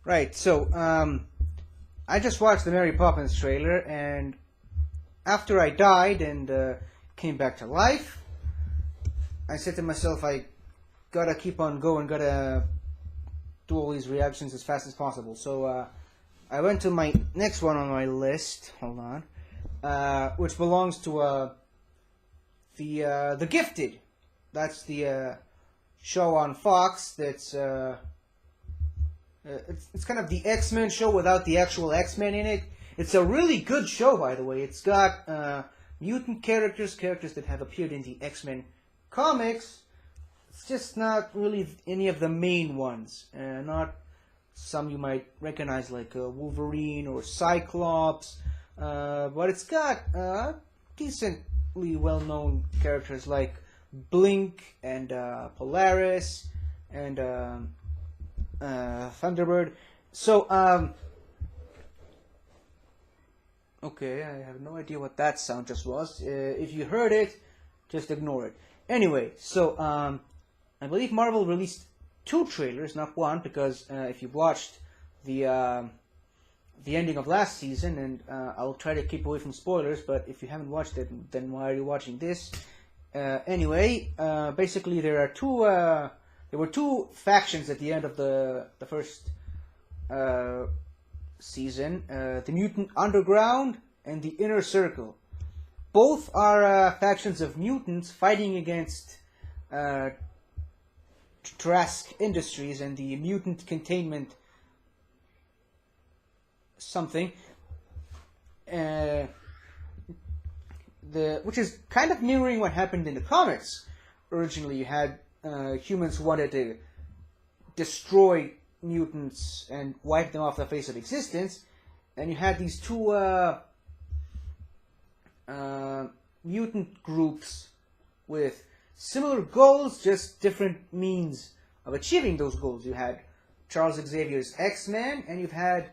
Right, so, I just watched the Mary Poppins trailer, and after I died and came back to life, I said to myself, I gotta keep on going, gotta do all these reactions as fast as possible. So, I went to my next one on my list, hold on, which belongs to the Gifted. That's the show on Fox that's it's kind of the X-Men show without the actual X-Men in it. It's a really good show, by the way. It's got mutant characters that have appeared in the X-Men comics. It's just not really any of the main ones. Not some you might recognize like Wolverine or Cyclops. But it's got decently well-known characters like Blink and Polaris and Thunderbird. So, okay, I have no idea what that sound just was. If you heard it, just ignore it. Anyway, so, I believe Marvel released 2 trailers, not one, because if you've watched the ending of last season, and I'll try to keep away from spoilers, but if you haven't watched it, then why are you watching this? Anyway, basically there were 2 factions at the end of the first season, the Mutant Underground and the Inner Circle. Both are factions of mutants fighting against Trask Industries and the Mutant Containment something, which is kind of mirroring what happened in the comics. Originally, you had humans who wanted to destroy mutants and wipe them off the face of existence, and you had these 2 mutant groups with similar goals, just different means of achieving those goals. You had Charles Xavier's X-Men, and you've had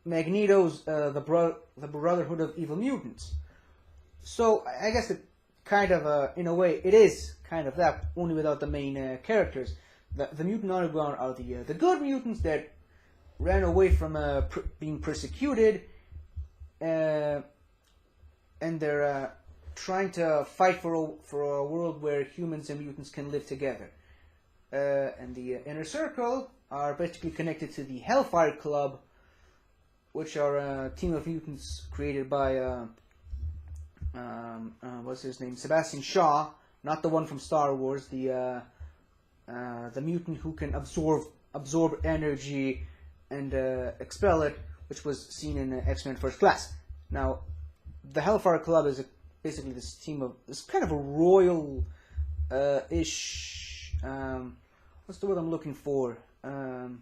Magneto's the Brotherhood of Evil Mutants. So I guess it kind of, in a way, it is kind of that, only without the main characters. The Mutant Underground are the good mutants that ran away from being persecuted, and they're trying to fight for a world where humans and mutants can live together. And the Inner Circle are basically connected to the Hellfire Club, which are a team of mutants created by what's his name? Sebastian Shaw, not the one from Star Wars, the mutant who can absorb energy and expel it, which was seen in X-Men First Class. Now, the Hellfire Club is basically this team of, it's kind of a royal ish, what's the word I'm looking for? Kind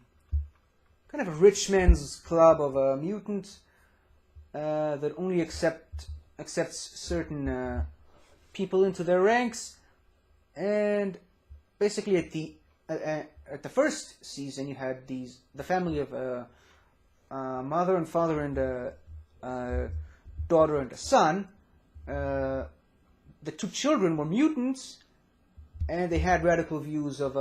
of a rich man's club of mutants that only accepts certain people into their ranks. And basically at the first season you had the family of mother and father and a daughter and a son. The 2 children were mutants, and they had radical views of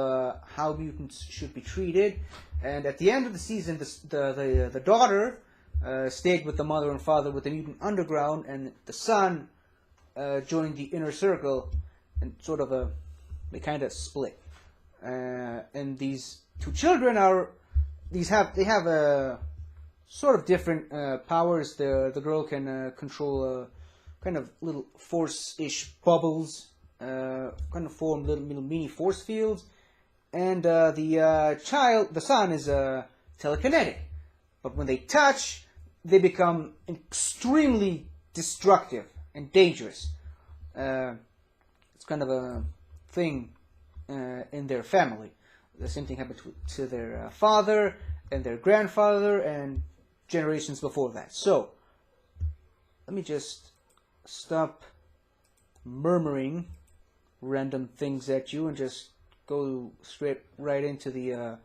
how mutants should be treated. And at the end of the season, the daughter stayed with the mother and father with the Mutant Underground, and the son joined the Inner Circle, and sort of they kind of split. And these 2 children have sort of different powers. The girl can control kind of little force-ish bubbles, kind of form little mini force fields, and the son is telekinetic. But when they touch, they become extremely destructive and dangerous. It's kind of a thing in their family. The same thing happened to their father and their grandfather and generations before that. So, let me just stop murmuring random things at you and just go straight right into the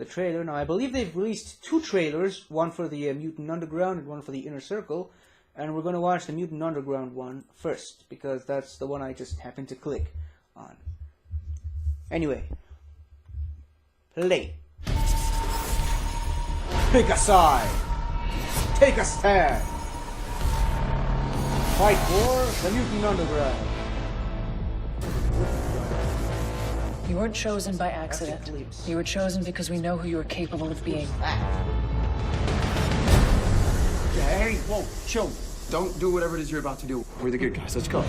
trailer. Now, I believe they've released 2 trailers, one for the Mutant Underground and one for the Inner Circle, and we're going to watch the Mutant Underground one first, because that's the one I just happened to click on. Anyway, play. Pick a side. Take a stand. Fight for the Mutant Underground. You weren't chosen by accident. You were chosen because we know who you are capable of being. Hey, whoa, chill. Don't do whatever it is you're about to do. We're the good guys. Let's go.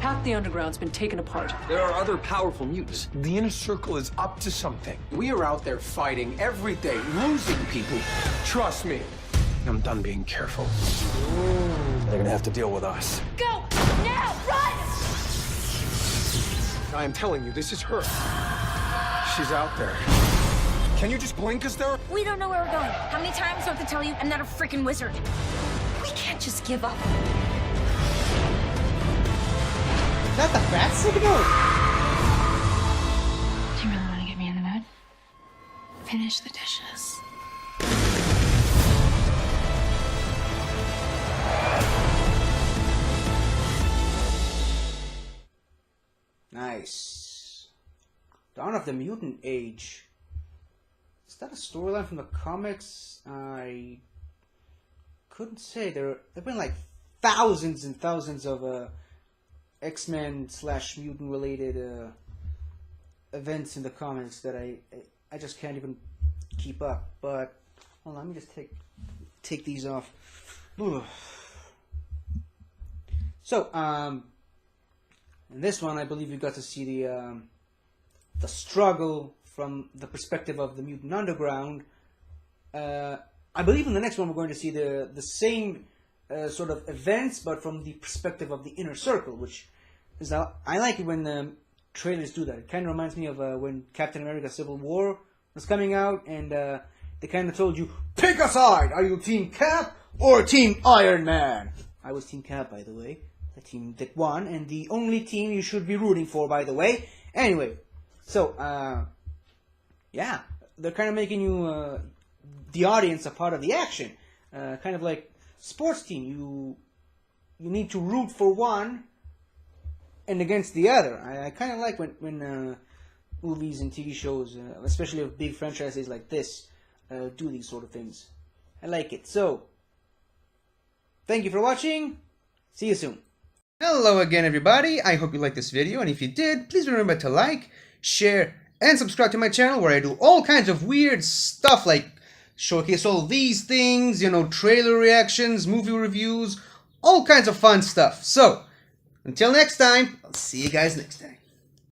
Half the Underground's been taken apart. There are other powerful mutants. The inner circle is up to something. We are out there fighting every day, losing people. Trust me. I'm done being careful. They're gonna have to deal with us. Go! Now! Run! I am telling you, this is her. She's out there. Can you just blink us there? We don't know where we're going. How many times do I have to tell you I'm not a freaking wizard? We can't just give up. Is that the bat signal? Do you really want to get me in the mood? Finish the dishes. Nice. Dawn of the Mutant Age. Is that a storyline from the comics? I couldn't say. There've been like thousands and thousands of X-Men / mutant related events in the comics that I just can't even keep up. But hold on, let me just take these off. So in this one, I believe you got to see the struggle from the perspective of the Mutant Underground. I believe in the next one we're going to see the same sort of events, but from the perspective of the inner circle, which is I like it when trailers do that. It kind of reminds me of when Captain America: Civil War was coming out, and they kind of told you, pick a side. Are you Team Cap or Team Iron Man? I was Team Cap, by the way. The team that won, and the only team you should be rooting for, by the way. Anyway, so, yeah, they're kind of making you, the audience, a part of the action. Kind of like sports team. You need to root for one and against the other. I kind of like when movies and TV shows, especially of big franchises like this, do these sort of things. I like it. So, thank you for watching. See you soon. Hello again, everybody. I hope you liked this video, and if you did, please remember to like, share, and subscribe to my channel, where I do all kinds of weird stuff like showcase all these things, you know, trailer reactions, movie reviews, all kinds of fun stuff. So, until next time, I'll see you guys next time.